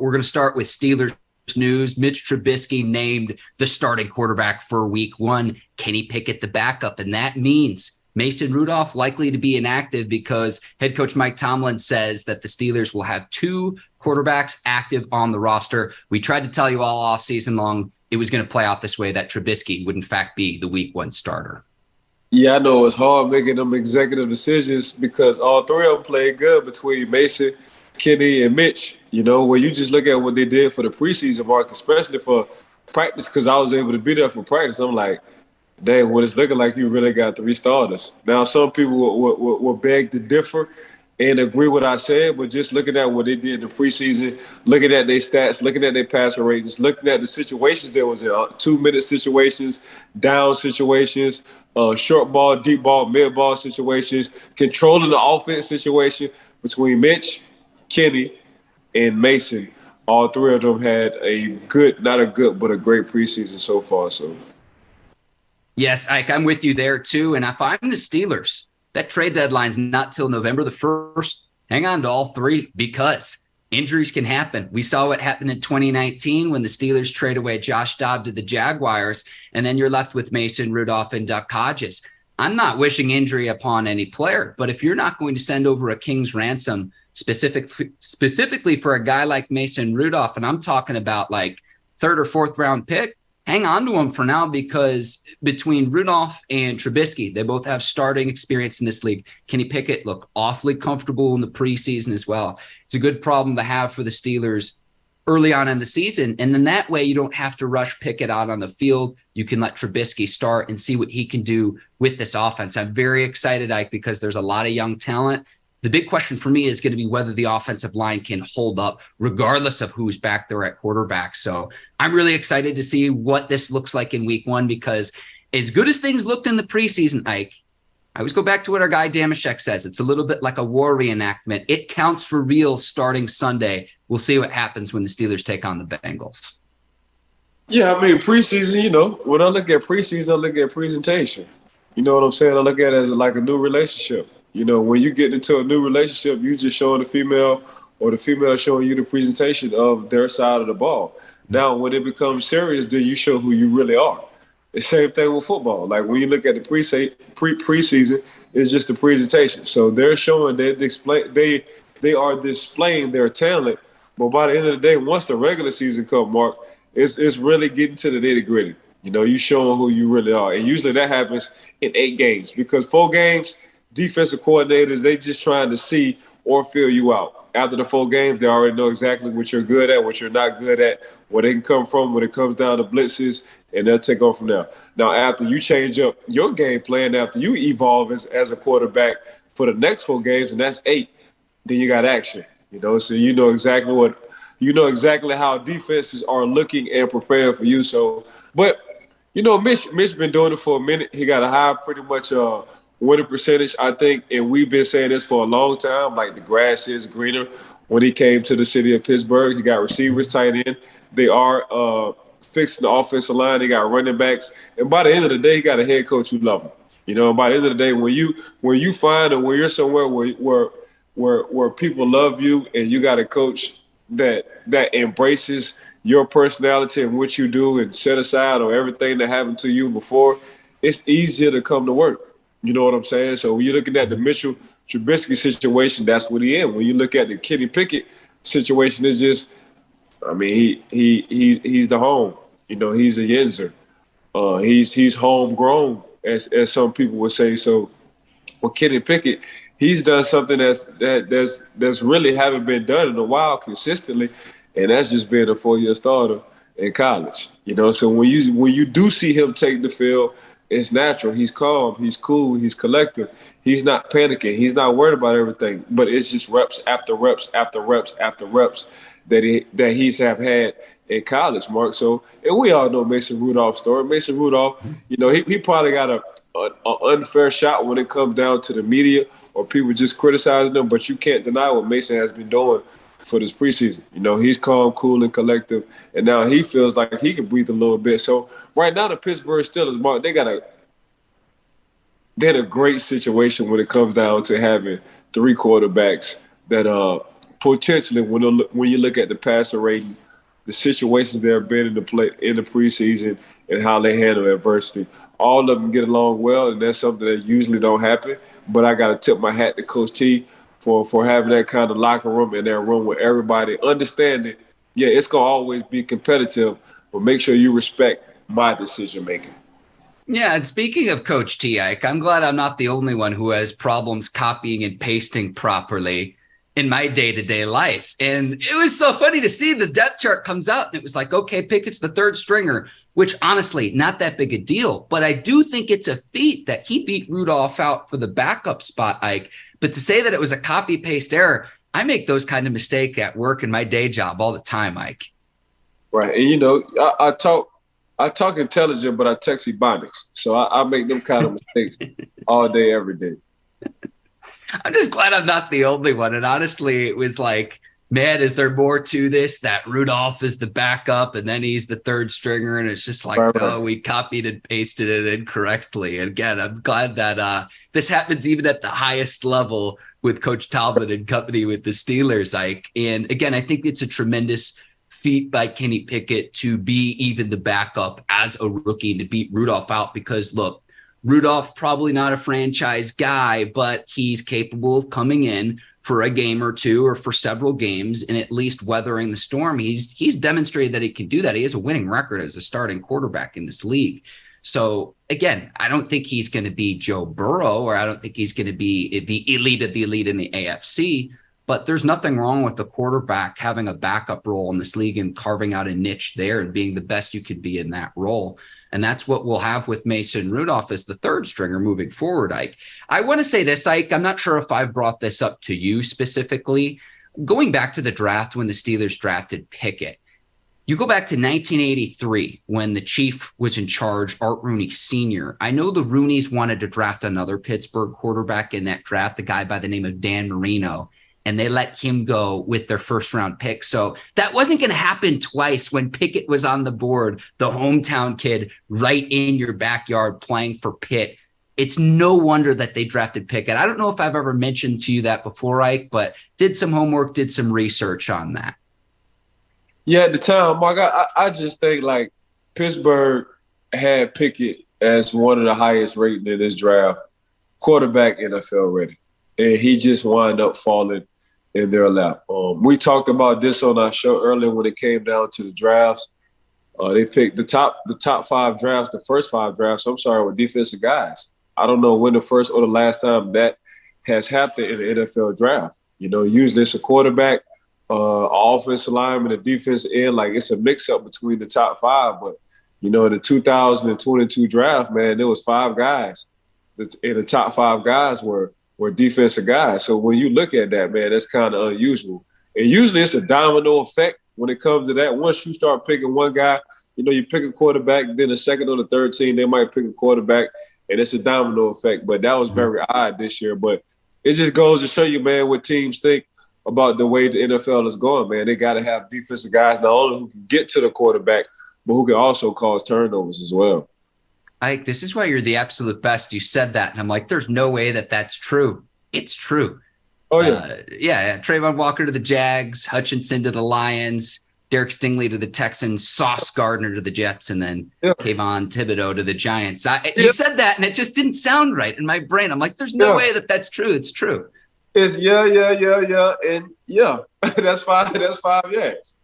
We're going to start with Steelers news. Mitch Trubisky named the starting quarterback for week 1, Kenny Pickett the backup. And that means Mason Rudolph likely to be inactive because head coach Mike Tomlin says that the Steelers will have 2 quarterbacks active on the roster. We tried to tell you all offseason long it was going to play out this way, that Trubisky would in fact be the week 1 starter. Yeah, I know it's hard making them executive decisions because all 3 of them played good between Mason, Kenny, and Mitch. You know, when you just look at what they did for the preseason, Mark, especially for practice, because I was able to be there for practice, I'm like, dang, what it's looking like you really got 3 starters. Now, some people will beg to differ and agree with what I said, but just looking at what they did in the preseason, looking at their stats, looking at their passer ratings, looking at the situations there was in 2-minute situations, down situations, short ball, deep ball, mid ball situations, controlling the offense situation between Mitch, Kenny, and Mason. All 3 of them had a good, not a good, but a great preseason so far. So, yes, Ike, I'm with you there too. And if I'm the Steelers, that trade deadline's not till November the 1st. Hang on to all 3 because injuries can happen. We saw what happened in 2019 when the Steelers trade away Josh Dobbs to the Jaguars, and then you're left with Mason Rudolph and Duck Hodges. I'm not wishing injury upon any player, but if you're not going to send over a king's ransom specifically for a guy like Mason Rudolph, and I'm talking about like 3rd or 4th round pick, hang on to him for now because between Rudolph and Trubisky, they both have starting experience in this league. Kenny Pickett looked awfully comfortable in the preseason as well. It's a good problem to have for the Steelers early on in the season. And then that way you don't have to rush Pickett out on the field. You can let Trubisky start and see what he can do with this offense. I'm very excited, Ike, because there's a lot of young talent. The big question for me is going to be whether the offensive line can hold up regardless of who's back there at quarterback. So I'm really excited to see what this looks like in week 1 because as good as things looked in the preseason, Ike, I always go back to what our guy Damashek says. It's a little bit like a war reenactment. It counts for real starting Sunday. We'll see what happens when the Steelers take on the Bengals. Yeah, I mean, preseason, you know, when I look at preseason, I look at presentation. You know what I'm saying? I look at it as like a new relationship. You know, when you get into a new relationship, you just showing the female or the female showing you the presentation of their side of the ball. Now, when it becomes serious, then you show who you really are. The same thing with football. Like when you look at the preseason, it's just the presentation. So they're showing that they are displaying their talent. But by the end of the day, once the regular season comes, Mark, it's really getting to the nitty gritty. You know, you showing who you really are. And usually that happens in 8 games because 4 games, defensive coordinators, they just trying to see or feel you out. After the 4 games, they already know exactly what you're good at, what you're not good at, where they can come from when it comes down to blitzes, and they'll take off from there. Now, after you change up your game plan, after you evolve as a quarterback for the next 4 games, and that's 8, then you got action. You know, so you know exactly how defenses are looking and preparing for you. So, but you know, Mitch been doing it for a minute. He got a high, pretty much winning percentage, I think, and we've been saying this for a long time, like the grass is greener. When he came to the city of Pittsburgh, he got receivers tight end. They are fixing the offensive line. They got running backs. And by the end of the day, he got a head coach who loves him. You know, by the end of the day, when you find or when you're somewhere where people love you and you got a coach that embraces your personality and what you do and set aside on everything that happened to you before, it's easier to come to work. You know what I'm saying? So when you're looking at the Mitchell Trubisky situation, that's what he in. When you look at the Kenny Pickett situation, it's just, I mean, he's the home. You know, he's a Yenzer. He's homegrown, as some people would say. So with Kenny Pickett, he's done something that's really haven't been done in a while consistently, and that's just being a 4-year starter in college. You know, so when you do see him take the field, it's natural. He's calm. He's cool. He's collective. He's not panicking. He's not worried about everything. But it's just reps after reps after reps after reps that he's have had in college, Mark. So, and we all know Mason Rudolph's story. Mason Rudolph, you know, he probably got an unfair shot when it comes down to the media or people just criticizing him. But you can't deny what Mason has been doing for this preseason. You know, he's calm, cool, and collective, and now he feels like he can breathe a little bit. So right now the Pittsburgh Steelers, Mark, they're in a great situation when it comes down to having 3 quarterbacks that potentially when you look at the passer rating, the situations they have been in the preseason and how they handle adversity, all of them get along well, and that's something that usually don't happen. But I got to tip my hat to Coach T for having that kind of locker room and that room with everybody understanding, yeah, it's going to always be competitive, but make sure you respect my decision making. Yeah, and speaking of Coach T, Ike, I'm glad I'm not the only one who has problems copying and pasting properly in my day-to-day life. And it was so funny to see the depth chart comes out, and it was like, okay, Pickett's the third stringer, which honestly, not that big a deal. But I do think it's a feat that he beat Rudolph out for the backup spot, Ike. But to say that it was a copy-paste error, I make those kind of mistakes at work in my day job all the time, Ike. Right. And, you know, I talk intelligent, but I text ebonics. So I make them kind of mistakes all day, every day. I'm just glad I'm not the only one. And honestly, it was like, man, is there more to this? That Rudolph is the backup and then he's the third stringer. And it's just like, right. Oh, we copied and pasted it incorrectly. And again, I'm glad that this happens even at the highest level with Coach Talbot and company with the Steelers, Ike. And again, I think it's a tremendous feat by Kenny Pickett to be even the backup as a rookie and to beat Rudolph out because, look, Rudolph probably not a franchise guy, but he's capable of coming in for a game or two or for several games and at least weathering the storm. He's demonstrated that he can do that. He has a winning record as a starting quarterback in this league. So, again, I don't think he's going to be Joe Burrow or I don't think he's going to be the elite of the elite in the AFC. But there's nothing wrong with the quarterback having a backup role in this league and carving out a niche there and being the best you could be in that role. And that's what we'll have with Mason Rudolph as the third stringer moving forward, Ike. I want to say this, Ike. I'm not sure if I've brought this up to you specifically. Going back to the draft when the Steelers drafted Pickett, you go back to 1983 when the Chief was in charge, Art Rooney Sr. I know the Rooneys wanted to draft another Pittsburgh quarterback in that draft, the guy by the name of Dan Marino. And they let him go with their first-round pick. So that wasn't going to happen twice when Pickett was on the board, the hometown kid right in your backyard playing for Pitt. It's no wonder that they drafted Pickett. I don't know if I've ever mentioned to you that before, Ike, but did some homework, did some research on that. Yeah, at the time, Mark, I just think, like, Pittsburgh had Pickett as one of the highest rated in this draft, quarterback NFL ready. And he just wound up falling in their lap. We talked about this on our show earlier when it came down to the drafts. They picked the top five drafts, the first five drafts, with defensive guys. I don't know when the first or the last time that has happened in the NFL draft. You know, usually it's a quarterback, offensive lineman, a defensive end. Like, it's a mix-up between the top five. But, you know, in the 2022 draft, man, there was five guys. And the top five guys were defensive guys. So when you look at that, man, that's kind of unusual. And usually it's a domino effect when it comes to that. Once you start picking one guy, you know, you pick a quarterback, then the second or the third team, they might pick a quarterback, and it's a domino effect. But that was very odd this year. But it just goes to show you, man, what teams think about the way the NFL is going, man. They got to have defensive guys not only who can get to the quarterback, but who can also cause turnovers as well. Ike, this is why you're the absolute best. You said that, and I'm like, there's no way that that's true. It's true. Oh, yeah. Trayvon Walker to the Jags, Hutchinson to the Lions, Derek Stingley to the Texans, Sauce Gardner to the Jets, and then Kayvon Thibodeau to the Giants. You said that, and it just didn't sound right in my brain. I'm like, there's no way that that's true. It's true. It's yeah. And yeah, that's five years.